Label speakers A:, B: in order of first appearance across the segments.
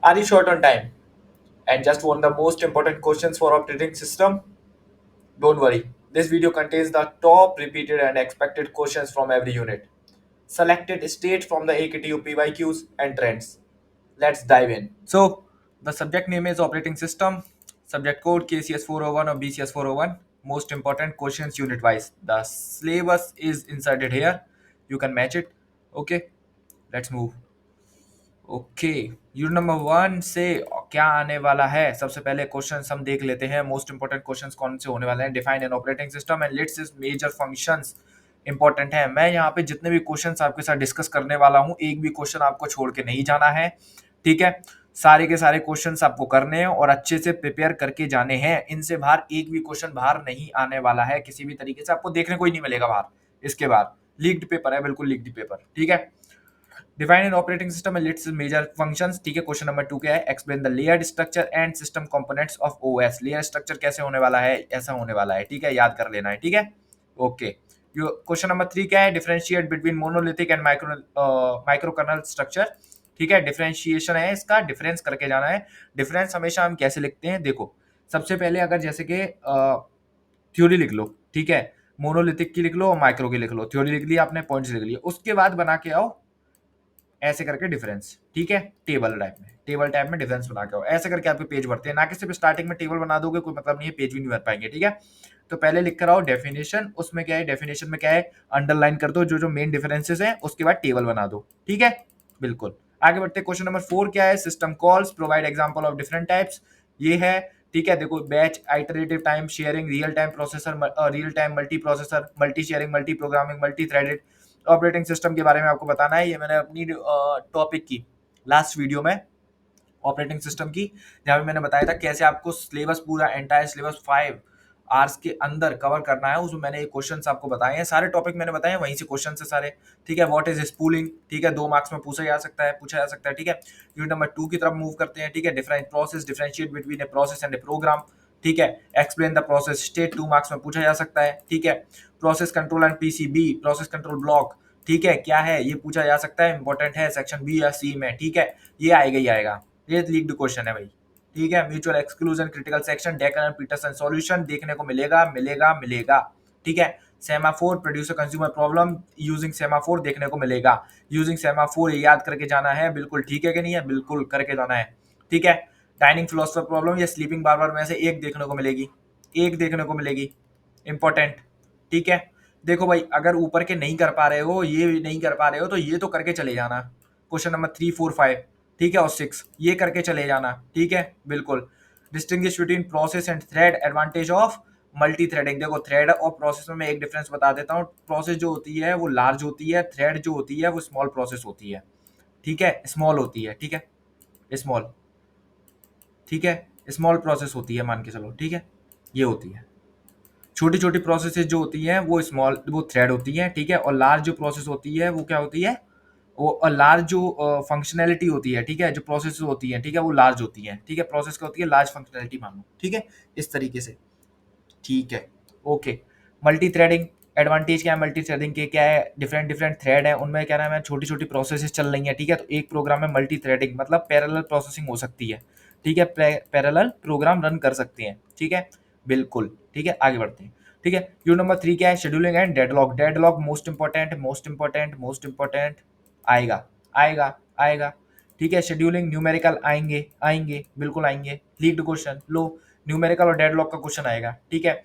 A: Are you short on time and just want the most important questions for operating system? Don't worry. This video contains the top repeated and expected questions from every unit, selected straight from the AKTU PYQs and trends. Let's dive in. So, the subject name is operating system, subject code KCS 401 or BCS 401. Most important questions unit wise. The syllabus is inserted here. You can match it. Okay, let's move. Okay, unit number 1 से क्या आने वाला है? सबसे पहले question हम देख लेते हैं। मोस्ट इंपोर्टेंट क्वेश्चंस कौन से होने वाले हैं? Define an operating system and लिट्स इज मेजर फंक्शंस इंपॉर्टेंट है। मैं यहाँ पे जितने भी क्वेश्चंस आपके साथ डिस्कस करने वाला हूँ, एक भी क्वेश्चन आपको छोड़ के नहीं जाना है, ठीक है? सारे के सारे क्वेश्चंस आपको करने हैं और अच्छे से प्रिपेयर करके जाने हैं। इनसे बाहर एक भी क्वेश्चन बाहर नहीं आने वाला है, किसी भी तरीके से आपको देखने को ही नहीं मिलेगा बाहर। इसके बाद लीक्ड पेपर है, बिल्कुल लीक्ड पेपर, ठीक है? Define an operating system and its major functions, ठीक है? क्वेश्चन नंबर 2 क्या है? Explain the layered structure and system components of OS. Layer structure कैसे होने वाला है? ऐसा होने वाला है, ठीक है? याद कर लेना है, ठीक है? ओके। क्वेश्चन नंबर 3 क्या है? Differentiate between monolithic and microkernel structure, ठीक है? डिफरेंशिएशन है इसका, डिफरेंस करके जाना है। डिफरेंस हमेशा हम कैसे लिखते हैं? देखो, सबसे पहले अगर जैसे कि थ्योरी लिख लो, ठीक है? मोनोलिथिक की लिख लो और माइक्रो की लिख लो। थ्योरी लिख ली आपने, पॉइंट्स लिख लिए, उसके बाद बना के आओ ऐसे करके डिफरेंस, ठीक है? टेबल टाइप में डिफरेंस बना के आओ। ऐसे करके आपके पेज भरते हैं, ना कि सिर्फ स्टार्टिंग में टेबल बना दोगे कोई मतलब नहीं है, पेज भी नहीं भर पाएंगे, ठीक है? तो पहले लिख कर आओ डेफिनेशन। उसमें क्या है? डेफिनेशन में क्या है? अंडरलाइन कर दो जो जो मेन डिफरेंसेस हैं, उसके बाद टेबल बना दो, ठीक है? बिल्कुल। आगे बढ़ते हैं। क्वेश्चन नंबर 4 क्या है? System calls provide example of different types, ये है, ठीक है? देखो, batch, iterative time sharing, real time processor, real time multi processor, multi sharing, multi programming, multi threaded operating system के बारे में आपको बताना है। ये मैंने अपनी टॉपिक की लास्ट वीडियो में ऑपरेटिंग सिस्टम की, जहाँ पे मैंने बताया था कैसे आपको सिलेबस, पूरा एंटायर सिलेबस 5 आवर्स के अंदर कवर करना है। उसमें मैंने ये क्वेश्चंस आपको बताए हैं, सारे टॉपिक मैंने बताए हैं, वहीं से क्वेश्चन है सारे, ठीक है? व्हाट इज स्पूलिंग, ठीक है? 2 मार्क्स में पूछा जा सकता है, ठीक है? यूनिट नंबर 2 की तरफ मूव करते हैं, ठीक है? Different process, differentiate between a process and a program, ठीक है? Explain the process state, 2 marks में पूछा जा सकता है, ठीक है? Process control and PCB, process control block, ठीक है? क्या है ये पूछा जा सकता है, इंपॉर्टेंट है, सेक्शन बी या सी में, ठीक है? ये आएगा ही आएगा, ये लीक्ड क्वेश्चन है भाई, ठीक है? Mutual exclusion, critical section, Dekker and Peterson solution देखने को मिलेगा, ठीक है? Semaphore, producer consumer problem using semaphore देखने को मिलेगा। यूजिंग सेमाफोर ये याद करके जाना है, बिल्कुल, ठीक है कि नहीं है? बिल्कुल करके जाना है, ठीक है? डाइनिंग फिलोसफर प्रॉब्लम या स्लीपिंग बार्बर में से एक देखने को मिलेगी, इंपॉर्टेंट, ठीक है? देखो भाई, अगर ऊपर के नहीं कर पा रहे हो, ये नहीं कर पा रहे हो, तो ये तो करके चले जाना। क्वेश्चन नंबर 3, 4, 5, ठीक है? और 6 ये करके चले जाना, ठीक है? बिल्कुल। Distinguish between process and thread, advantage of multi threading. देखो, थ्रेड और प्रोसेस में मैं एक डिफरेंस बता देता हूँ। प्रोसेस जो होती है वो लार्ज होती है, थ्रेड जो होती है वो स्मॉल प्रोसेस होती है, ठीक है? स्मॉल होती है, ठीक है? स्मॉल, ठीक है? स्मॉल प्रोसेस होती है, मान के चलो, ठीक है? ये होती है छोटी छोटी प्रोसेसेस जो होती हैं वो स्मॉल, वो थ्रेड होती हैं, ठीक है? और लार्ज जो प्रोसेस होती है वो क्या होती है? वो लार्ज जो फंक्शनैलिटी होती है, ठीक है? जो प्रोसेस होती है, ठीक है? वो लार्ज होती है, ठीक है? प्रोसेस क्या होती है? लार्ज फंक्शनैलिटी मान लो, ठीक है? इस तरीके से, ठीक है? ओके। मल्टी थ्रेडिंग, एडवांटेज क्या है मल्टी थ्रेडिंग के? क्या है? डिफरेंट डिफरेंट थ्रेड है, उनमें क्या नाम है, छोटी छोटी प्रोसेसेस चल रही हैं, ठीक है? तो एक प्रोग्राम में मल्टी थ्रेडिंग मतलब पैरेलल प्रोसेसिंग हो सकती है, ठीक है? पैरेलल प्रोग्राम रन कर सकते हैं, ठीक है? बिल्कुल, ठीक है? आगे बढ़ते हैं, ठीक है? यूनिट नंबर 3 क्या है? Scheduling and deadlock. Deadlock most important आएगा, आएगा, ठीक है? शेड्यूलिंग, न्यूमेरिकल आएंगे, बिल्कुल आएंगे। लीड क्वेश्चन लो, न्यूमेरिकल और डेडलॉक का क्वेश्चन आएगा, ठीक है?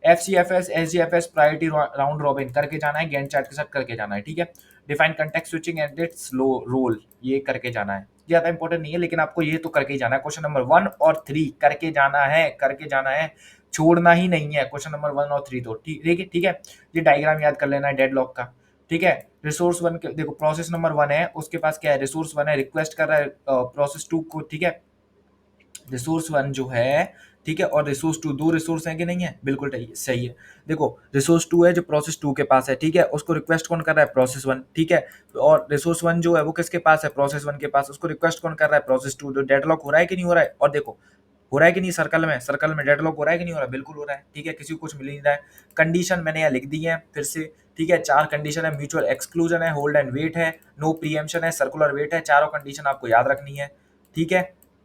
A: FCFS, SGFS, priority round robin करके जाना है, गैंट चार्ट के साथ करके जाना है, ठीक है? Define context switching and its role, ये करके जाना है। ज्यादा इंपॉर्टेंट नहीं है, लेकिन आपको ये तो करके ही जाना है। क्वेश्चन नंबर 1 और 3 करके जाना है, छोड़ना ही नहीं है। क्वेश्चन नंबर 1 और 3 तो ठीक है? ये डायग्राम याद कर लेना है डेडलॉक का, ठीक है? रिसोर्स 1 के देखो, प्रोसेस नंबर 1 है, उसके पास क्या है? रिसोर्स 1 है, रिक्वेस्ट कर रहा है प्रोसेस 2 को, ठीक है? रिसोर्स 1 जो है, ठीक है? और रिसोर्स 2, 2 रिसोर्स हैं कि नहीं है? बिल्कुल सही है। देखो, रिसोर्स 2 है जो प्रोसेस 2 के पास है, ठीक है? उसको रिक्वेस्ट कौन कर रहा है? प्रोसेस 1, ठीक है? और रिसोर्स 1 जो है वो किसके पास है? प्रोसेस 1 के पास। उसको रिक्वेस्ट कौन कर रहा है? प्रोसेस 2। जो डेडलॉक हो रहा है कि नहीं हो रहा है? और देखो, हो रहा है कि नहीं? सर्कल में डेडलॉक हो रहा है कि नहीं हो रहा है? बिल्कुल हो रहा है, ठीक है? किसी को कुछ मिल नहीं रहा है। कंडीशन मैंने यहाँ लिख दी है फिर से, ठीक है? 4 कंडीशन है, म्यूचुअल एक्सक्लूजन है, होल्ड एंड वेट है, नो प्रीएम्पशन है, सर्कुलर वेट है। चारों कंडीशन आपको याद रखनी है, ठीक है?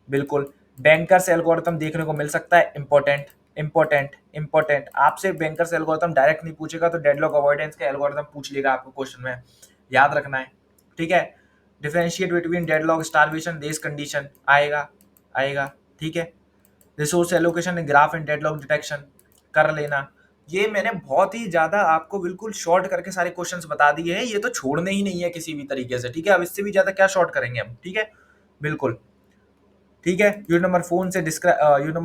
A: बिल्कुल। बैंकर्स एल्गोरिथम देखने को मिल सकता है, इंपॉर्टेंट, इंपॉर्टेंट, इंपॉर्टेंट। आपसे बैंकर्स एल्गोरिथम डायरेक्ट नहीं पूछेगा तो डेडलॉक अवॉइडेंस का एल्गोरिथम पूछ लेगा आपको क्वेश्चन में, याद रखना है, ठीक है। Differentiate between deadlock, starvation, race condition आएगा, आएगा, ठीक है। Resource allocation, graph and deadlock detection कर लेना। ये मैंने बहुत ही ज्यादा आपको बिल्कुल शॉर्ट करके सारे क्वेश्चंस बता दिए हैं, ये तो छोड़ने ही नहीं है किसी भी तरीके से, ठीक है। अब इससे भी ज्यादा क्या शॉर्ट करेंगे हम, ठीक है, बिल्कुल, ठीक है। यूनिट नंबर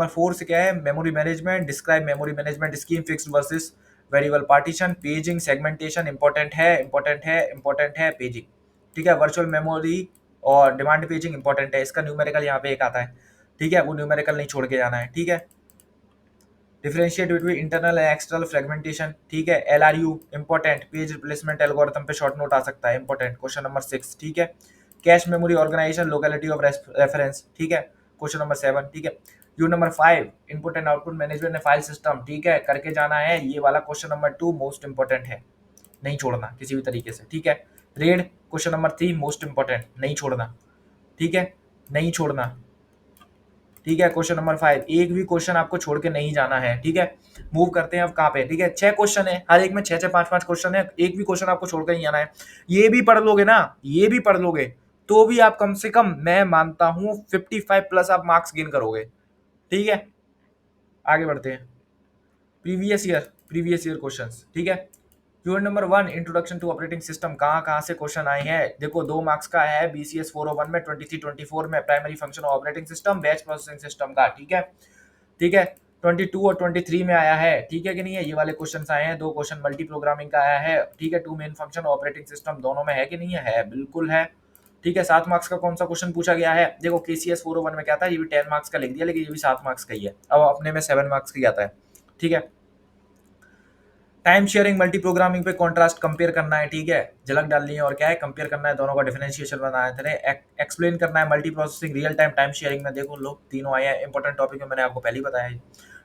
A: 4 से क्या है, memory management, describe memory management scheme, fixed versus variable partition, paging, segmentation, important है, इंपॉर्टेंट है, इंपॉर्टेंट है, पेजिंग, ठीक है। वर्चुअल मेमोरी और डिमांड पेजिंग इंपॉर्टेंट है, इसका न्यूमेरिकल यहाँ पे एक आता है, ठीक है, वो न्यूमेरिकल नहीं छोड़ के जाना है, ठीक है। Differentiate between internal and external fragmentation, ठीक है। LRU important, page replacement algorithm पे शॉर्ट नोट आ सकता है, इंपॉर्टेंट, क्वेश्चन नंबर 6, ठीक है। Cache memory organization, locality of reference, ठीक है, क्वेश्चन नंबर 7, ठीक है। U number 5, input and output management and file system, ठीक है, करके जाना है ये वाला। क्वेश्चन नंबर 2 मोस्ट इंपॉर्टेंट है, नहीं छोड़ना किसी भी तरीके से, ठीक है। Red, question number 3 most important, नहीं छोड़ना, ठीक है, नहीं छोड़ना, ठीक है। क्वेश्चन नंबर 5, एक भी क्वेश्चन आपको छोड़ के नहीं जाना है, ठीक है। मूव करते हैं अब कहाँ पे, ठीक है। 6 क्वेश्चन है, हर एक में 6 6 5 5 क्वेश्चन है, एक भी क्वेश्चन आपको छोड़ के नहीं आना है। ये भी पढ़ लोगे ना, ये भी पढ़ लोगे तो भी आप कम से कम मैं मानता हूँ 55 प्लस आप मार्क्स गेन करोगे, ठीक है। आगे बढ़ते हैं, प्रीवियस ईयर क्वेश्चंस, ठीक है। Unit number 1, introduction to operating system, कहाँ कहाँ से क्वेश्चन आए हैं, देखो 2 मार्क्स का है, BCS 401 में, 23-24 में primary function operating system, batch processing system का, ठीक है, ठीक है। 22 और 23 में आया है, ठीक है कि नहीं है, ये वाले क्वेश्चन आए हैं, 2 क्वेश्चन मल्टी प्रोग्रामिंग का आया है, ठीक है। 2 मेन फंक्शन ऑपरेटिंग सिस्टम दोनों में है कि नहीं है, बिल्कुल है, ठीक है। 7 मार्क्स का कौन सा क्वेश्चन पूछा गया है, देखो KCS 401 में क्या था, ये भी 10 मार्क्स का लिख दिया, लेकिन ये भी 7 मार्क्स का ही है, अब अपने में 7 मार्क्स का आता है, ठीक है। टाइम शेयरिंग मल्टी प्रोग्रामिंग पे कॉन्ट्रास्ट कंपेयर करना है, ठीक है, झलक डालनी है और क्या है, कंपेयर करना है, दोनों का डिफरेंशिएशन बनाना है, एक्सप्लेन करना है। Multi processing, real time time sharing में देखो लो तीनों आए हैं, इंपॉर्टेंट टॉपिक में मैंने आपको पहले ही बताया है,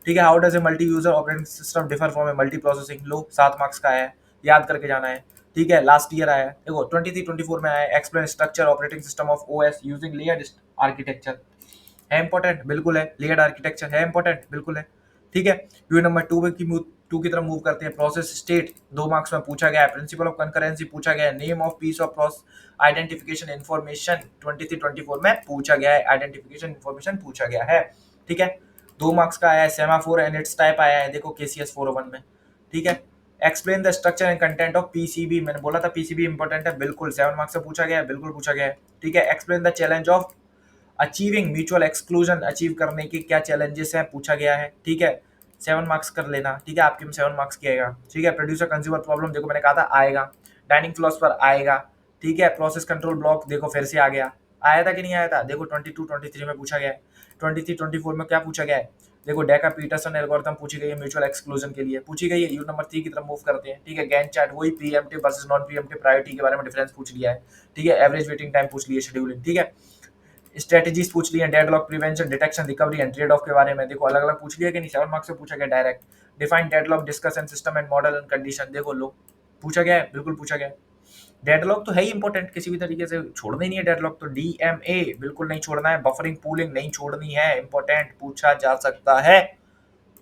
A: ठीक है। How does a multi user operating system differ from a multi processing, low 7 marks का है, याद करके जाना है, ठीक है। लास्ट ईयर आया है, देखो 23-24 में आया है, explain structure operating system of OS using layered architecture, है इंपॉर्टेंट, बिल्कुल है। लेयर्ड आर्किटेक्चर है इंपॉर्टेंट, बिल्कुल है, ठीक है। यूनिट नंबर 2 की तरफ मूव करते हैं। प्रोसेस स्टेट 2 मार्क्स में पूछा गया है, प्रिंसिपल ऑफ कंकरेंसी पूछा गया है, name of peace of process identification information 23-24 में पूछा गया है, आइडेंटिफिकेशन इन्फॉर्मेशन पूछा गया है, ठीक है। 2 मार्क्स का आया है, सेमाफोर एंड इट्स टाइप आया है, देखो KCS 401 में, ठीक है। Explain the structure and content of PCB, मैंने बोला था PCB इंपॉर्टेंट है, बिल्कुल 7 मार्क्स से पूछा गया है, बिल्कुल पूछा गया है, ठीक है। Explain the challenge of achieving mutual exclusion, achieve करने के क्या चैलेंजेस हैं पूछा गया है, ठीक है। 7 मार्क्स कर लेना, ठीक है, आपके में 7 मार्क्स की आएगा, ठीक है। प्रोड्यूसर कंज्यूमर प्रॉब्लम देखो मैंने कहा था आएगा, डाइनिंग फिलोसफर आएगा, ठीक है। प्रोसेस कंट्रोल ब्लॉक देखो फिर से आ गया, आया था कि नहीं आया था, देखो 22-23 में पूछा गया है। 23-24 में क्या पूछा गया है, देखो डेका पीटरसन एल्गोरिथम पूछी गई है म्यूचुअल एक्सक्लूजन के लिए, पूछी गई है। यूनिट नंबर 3 की तरफ मूव करते हैं, ठीक है। गैंट चार्ट वही pre-emptive versus non pre-emptive priority के बारे में डिफरेंस पूछ लिया है, ठीक है। एवरेज वेटिंग टाइम पूछ लिया, शेड्यूलिंग, ठीक है। स्ट्रेटेजीज पूछ ली है, deadlock prevention, detection, recovery and trade off के बारे में देखो अलग अलग पूछ लिया कि नहीं, 7 मार्क्स से पूछा गया direct. Define deadlock, discuss and system and model and condition, देखो लो पूछा गया है, बिल्कुल पूछा गया है। डेडलॉक तो है ही इंपॉर्टेंट, किसी भी तरीके से छोड़ना ही नहीं है डेडलॉक तो, DMA बिल्कुल नहीं छोड़ना है, बफरिंग पूलिंग नहीं छोड़नी है, इंपॉर्टेंट पूछा जा सकता है,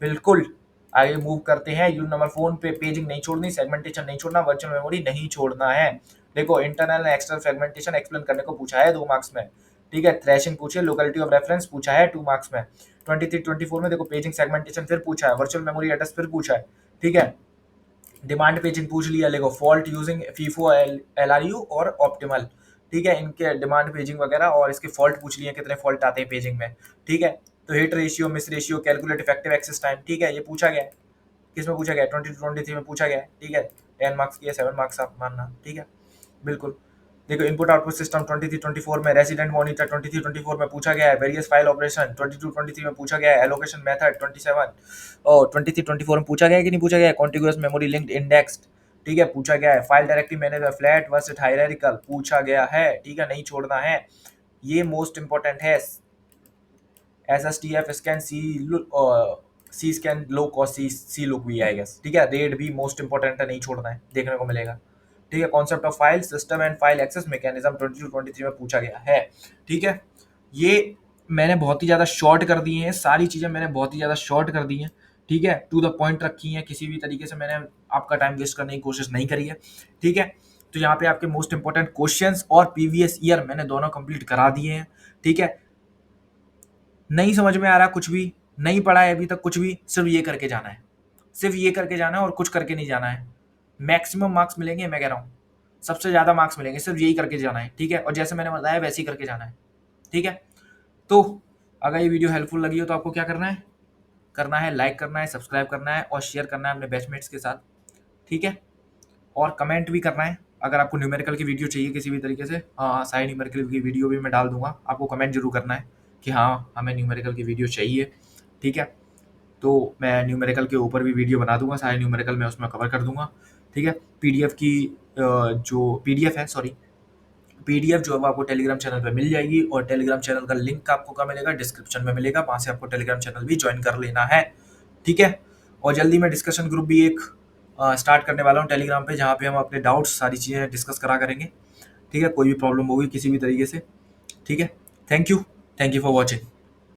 A: बिल्कुल। आगे मूव करते हैं, यूनिट नंबर 4 पे पेजिंग नहीं छोड़नी, सेगमेंटेशन नहीं छोड़ना, वर्चुअल मेमोरी नहीं छोड़ना है। देखो internal and external fragmentation explain करने को पूछा है 2 मार्क्स में, ठीक है। थ्रेशिंग पूछे, लोकेलिटी ऑफ रेफरेंस पूछा है 2 मार्क्स में। 23-24 में देखो पेजिंग सेगमेंटेशन फिर पूछा है, वर्चुअल मेमोरी एड्रेस फिर पूछा है, ठीक है। डिमांड पेजिंग पूछ लिया, देखो फॉल्ट यूजिंग फीफो LRU और ऑप्टिमल, ठीक है, इनके डिमांड पेजिंग वगैरह और इसके फॉल्ट पूछ लिए, कितने फॉल्ट आते हैं पेजिंग में, ठीक है। तो hit ratio, miss ratio, calculate effective access time, ठीक है, ये पूछा गया है, किसमें पूछा गया है, 22-23 में पूछा गया है, ठीक है। 10 मार्क्स की है, 7 मार्क्स आप मानना, ठीक है, बिल्कुल। देखो इनपुट आउटपुट सिस्टम 23-24 में, रेसिडेंट मॉनिटर 23-24 में पूछा गया है, वेरियस फाइल ऑपरेशन 22-23 में पूछा गया है, एलोकेशन मेथड 27 और 23-24 में पूछा गया है कि नहीं पूछा गया है, कॉन्टिग्यूअस मेमोरी लिंक्ड इंडेक्स्ड, ठीक है, पूछा गया है। File directory manager flat versus hierarchical पूछा गया है, ठीक है, नहीं छोड़ना है, ये मोस्ट इंपॉर्टेंट है। SSTF scan, C scan look और सी लुक भी आई गेस, ठीक है। रेड भी मोस्ट इंपॉर्टेंट है, नहीं छोड़ना है, देखने को मिलेगा, ठीक है। Concept of file system and file access mechanism 22-23 में पूछा गया है, ठीक है। ये मैंने बहुत ही ज़्यादा शॉर्ट कर दिए हैं, सारी चीज़ें मैंने बहुत ही ज़्यादा शॉर्ट कर दी हैं, ठीक है, टू द पॉइंट रखी हैं, किसी भी तरीके से मैंने आपका टाइम वेस्ट करने की कोशिश नहीं करी है, ठीक है। तो यहाँ पे आपके मोस्ट इंपॉर्टेंट क्वेश्चंस और प्रीवियस ईयर मैंने दोनों कंप्लीट करा दिए हैं, ठीक है। नहीं समझ में आ रहा कुछ भी, नहीं पढ़ा है अभी तक कुछ भी, सिर्फ ये करके जाना है, सिर्फ ये करके जाना है और कुछ करके नहीं जाना है। मैक्सिमम मार्क्स मिलेंगे, मैं कह रहा हूँ सबसे ज़्यादा मार्क्स मिलेंगे, सिर्फ यही करके जाना है, ठीक है। और जैसे मैंने बताया वैसे ही करके जाना है, ठीक है। तो अगर ये वीडियो हेल्पफुल लगी हो तो आपको क्या करना है लाइक करना है, सब्सक्राइब करना है और शेयर करना है अपने बैचमेट्स के साथ, ठीक है। और कमेंट भी करना है अगर आपको न्यूमेरिकल की वीडियो चाहिए किसी भी तरीके से, हाँ सारी न्यूमेरिकल की वीडियो भी मैं डाल दूंगा, आपको कमेंट जरूर करना है कि हाँ हमें न्यूमेरिकल की वीडियो चाहिए, ठीक है। तो मैं न्यूमेरिकल के ऊपर भी वीडियो बना दूंगा, सारे न्यूमेरिकल मैं उसमें कवर कर दूंगा, ठीक है। पीडीएफ की जो पीडीएफ है, सॉरी, पीडीएफ जो है वो आपको टेलीग्राम चैनल पे मिल जाएगी, और टेलीग्राम चैनल का लिंक आपको कहाँ मिलेगा, डिस्क्रिप्शन में मिलेगा, वहाँ से आपको टेलीग्राम चैनल भी ज्वाइन कर लेना है, ठीक है। और जल्दी मैं डिस्कशन ग्रुप भी एक स्टार्ट करने वाला हूँ टेलीग्राम पे, जहाँ पे हम अपने डाउट्स सारी चीज़ें डिस्कस करा करेंगे, ठीक है। कोई भी प्रॉब्लम होगी किसी भी तरीके से, ठीक है। Thank you for watching.